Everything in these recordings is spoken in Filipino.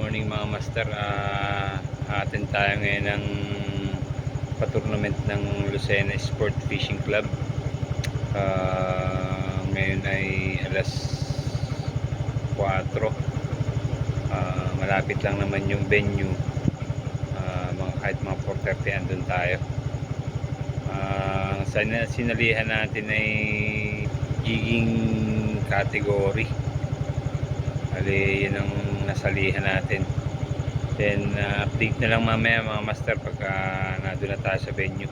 morning mga master. Atin tayo ngayon ng pa-tournament ng Lucena Sport Fishing Club. Ngayon ay alas 4. Malapit lang naman yung venue. Kahit mga 4:30 andun tayo. Sinalihan natin ay jigging category. Ali, yun ang nasalihan natin. Then update na lang mamaya mga master pagka nandun na tayo sa venue.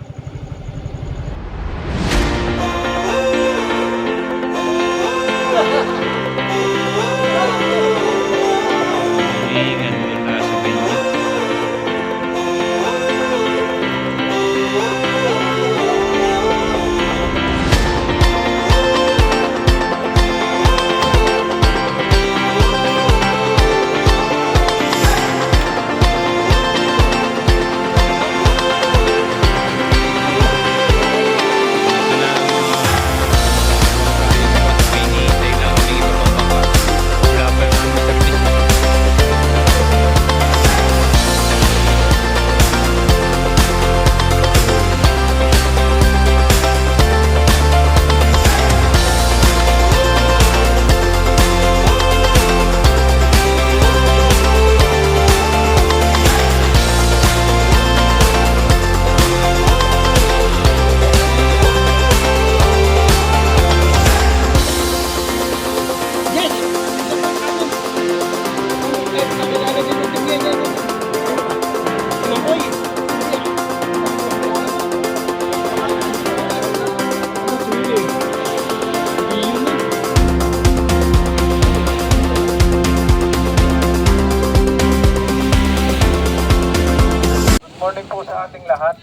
Morning po sa ating lahat.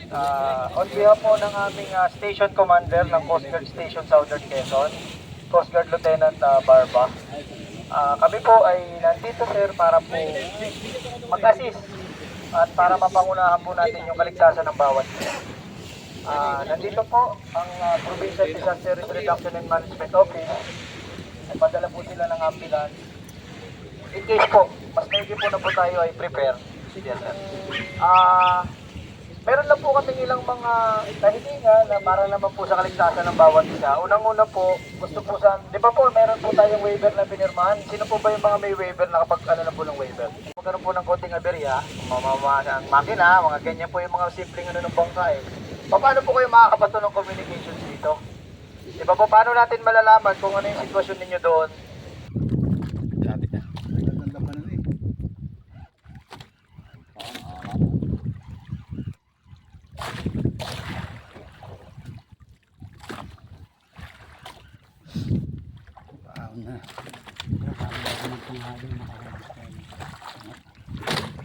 On behalf po ng aming station commander ng Coast Guard Station Southern Quezon, Coast Guard Lieutenant Barba. Kami po ay nandito sir para po mag-assist at para mapangunahan po natin yung kaligtasan ng bawat isa. Nandito po ang Provincial Disaster Risk Reduction and Management Office. Ay padala po sila ng ambulance. In case po, mas maigi po na po tayo ay prepare. Yes, sir. Meron lang po kaming ilang mga kahilingan na para naman po sa kaligtasan ng bawat isa. Unang-una po, gusto po sa, di ba po, meron po tayong waiver na pinirmahan. Sino po ba yung mga may waiver na kapag ano na po ng waiver? Magkaroon po ng konting aberya, ang makina, mga ganyan po yung mga simpleng ano ng bangka eh. Paano po kayo makakabato ng communications dito? Di ba po, paano natin malalaman kung ano yung sitwasyon ninyo doon?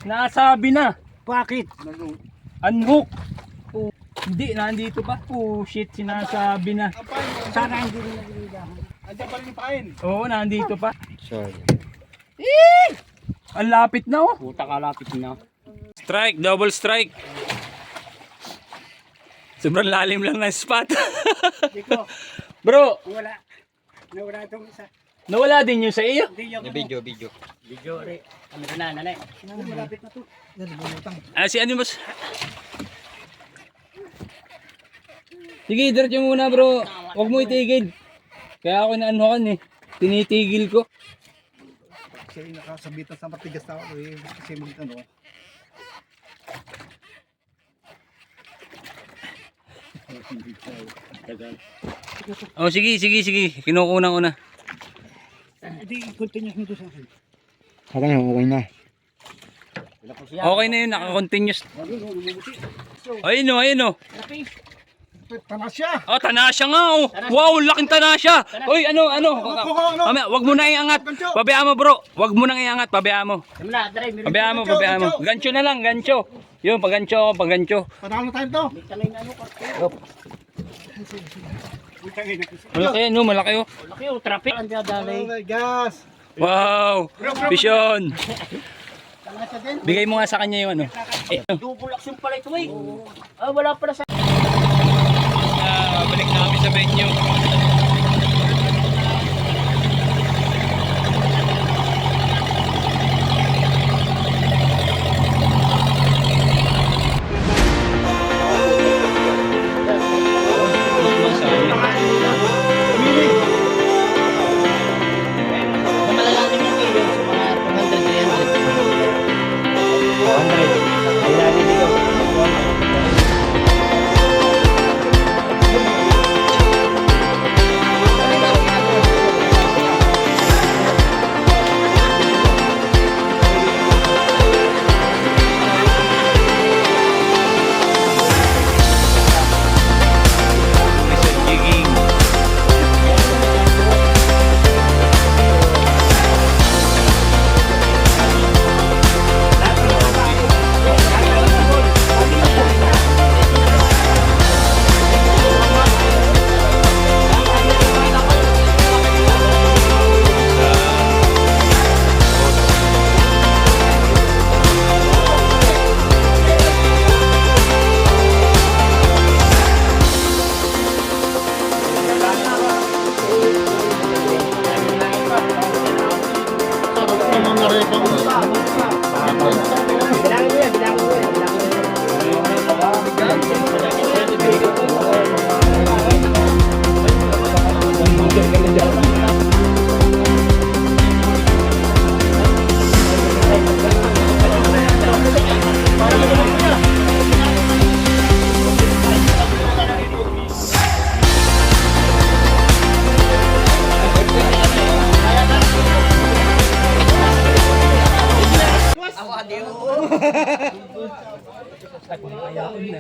Nasabi na. Bakit? Unhook. Oh, hindi, nandito pa. Oh shit, sinasabi na. Sana hindi rin nagiligahan. Andiyan pa rin yung pain. Oo, nandito pa. Sorry. Ang lapit na oh. Puta ka, lapit na. Strike, double strike. Sobrang lalim lang ng spot. Dito. Bro, Wala. Nawala itong isa. nawala din yung sa iyo. Video. Video re. Ano na, nanay. Malapit na to. Si ano mas? Sige, diretso muna bro. Huwag mo itigil. Kaya ako naanuhan eh. Tinitigil ko. Kasi nakasabitan sa matigas na ako eh. Kasi ano. Oh, sige. Kinukunang una. Hindi, continuous nito sa akin. Okay na. Okay na yun, naka-continuous. Ayun o. Tanasya! Oh, tanasya nga oh. Wow, laking tanasya. Uy, ano. Mamaya, wag mo na iangat. Pabayaan mo bro. Wag mo nang iangat, pabayaan mo. Pabayaan mo. Gancho na lang, gancho. Yun, paggancho. Panalo tayo to! Malaki oh. Laki oh, traffic. Ang dadalay. Oh my gosh! Wow, vision. Bigay mo nga sa kanya yung ano. Double action pala ito eh. Wala pala sa... Balik na kami sa venue.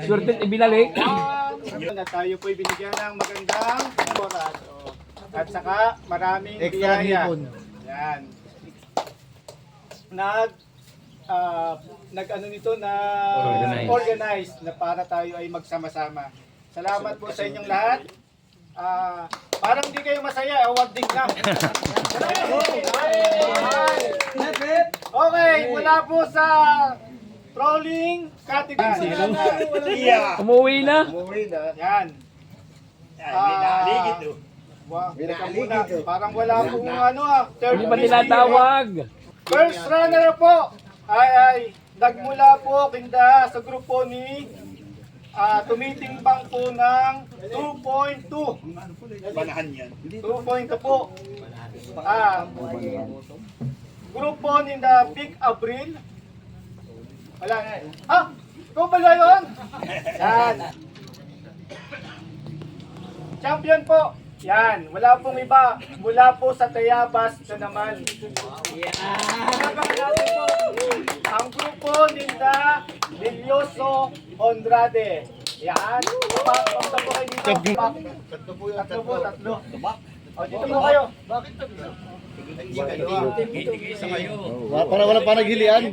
Swerte ibinalik. Na tayo po'y binigyan ng magandang oras. At saka maraming biyaya. Yan. Nag-ano nito na organize na para tayo ay magsama-sama. Salamat po sa inyong lahat. Parang di kayo masaya, awarding lang. Okay, mula po sa trolling category. Umuwi na. Yan. Teka muna, parang wala pong third Hindi ba place tinatawag? winner. First runner po ay nagmula po kinda sa grupo ni tumitimbang po ng 2.2. Banahan yan. 2.2 po. Grupo ni the Big Abril. Wala. Ikaw ba yun? Yan. Champion po. Yan. Wala pong iba. Mula po sa Tayabas na naman. Ang grupo ni the Lilioso Honrade. Yan. Pagpunta po kayo dito. Tatlo. O, dito po kayo. Bakit tatlo? Para wala pa naghilian.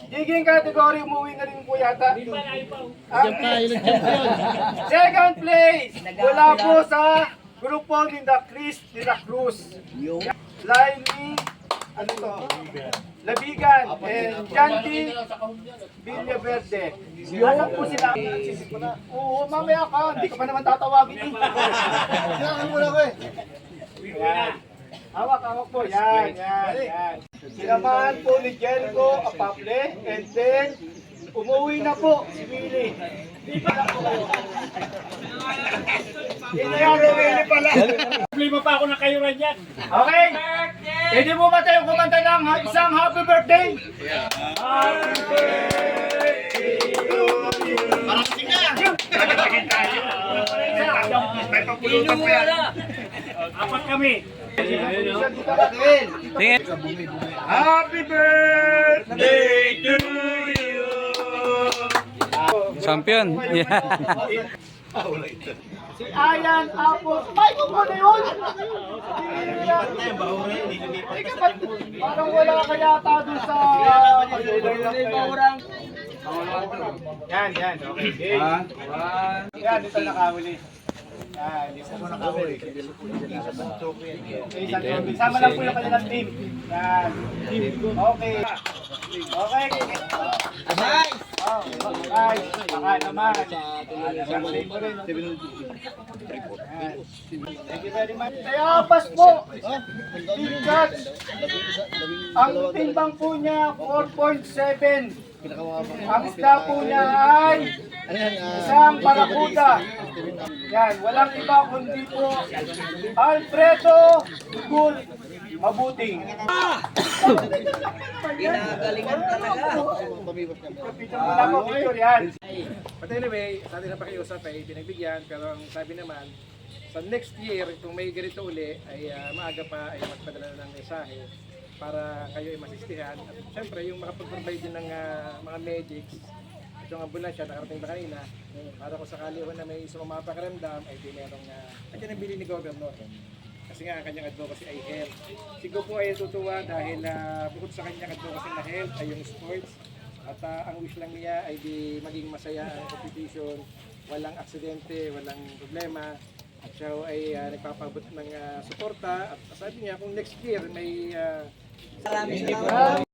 Jiging category, umuwi na rin po yata. Second place, mula po sa grupo ni the Chris de la Cruz. Laini, ano to? Labigan, and Janty Villaverde. Alam po sila. Oo, mamaya ka. Hindi ka pa naman tatawagin. Kailangan mo na ko eh. Hawak po. Yan. Sinamahan po ni Jericho Apable, and then umuwi na po si Willie. Willie pala. Problema pa ako na kayo rin yan. Okay? Pwede mo ba tayong kumanta ng isang happy birthday? Happy birthday to you. Parang singa. Parang tayo. May papulutan pa yan. Apat kami. Happy birthday to you. Champion. Yeah. Si Ayan Apos. May ko na yun. Parang wala ka yata dun sa... Yan. Okay. Yan, dito nakahuli. Yan, dito mo nakahuli. Sama lang po yung kanilang team. Yan. Okay. Nice! Nice! Baka naman. Thank you very much. Tayabas po! Big Judge! Ang timbang po niya, 4.7. Ang isda po niya ay isang barakuda. Yan, walang iba kundi po Alfredo Gul Mabuting. Ginagalingan talaga. Wala po picture yan. But anyway, sa atin na pakiusap ay pinagbigyan, pero ang sabi naman, sa next year, kung may ganito uli, ay maaga pa ay magpadala ng mensahe para kayo ay masistihan. At syempre, yung makapag-provide din ng mga medics, itong ambulansya, nakarating na kanina, para kung sakali na may sumapakiramdam, ay di merong, at yan ang bili ni Governor. Kasi nga ang kanyang advocacy ay health. Siguro po ay natutuwa dahil bukod sa kanyang advocacy na health ay yung sports. At ang wish lang niya ay di maging masaya ang competition, walang aksidente, walang problema. At siya ay nagpapabot ng suporta. At sabi niya kung next year may Maraming salamat.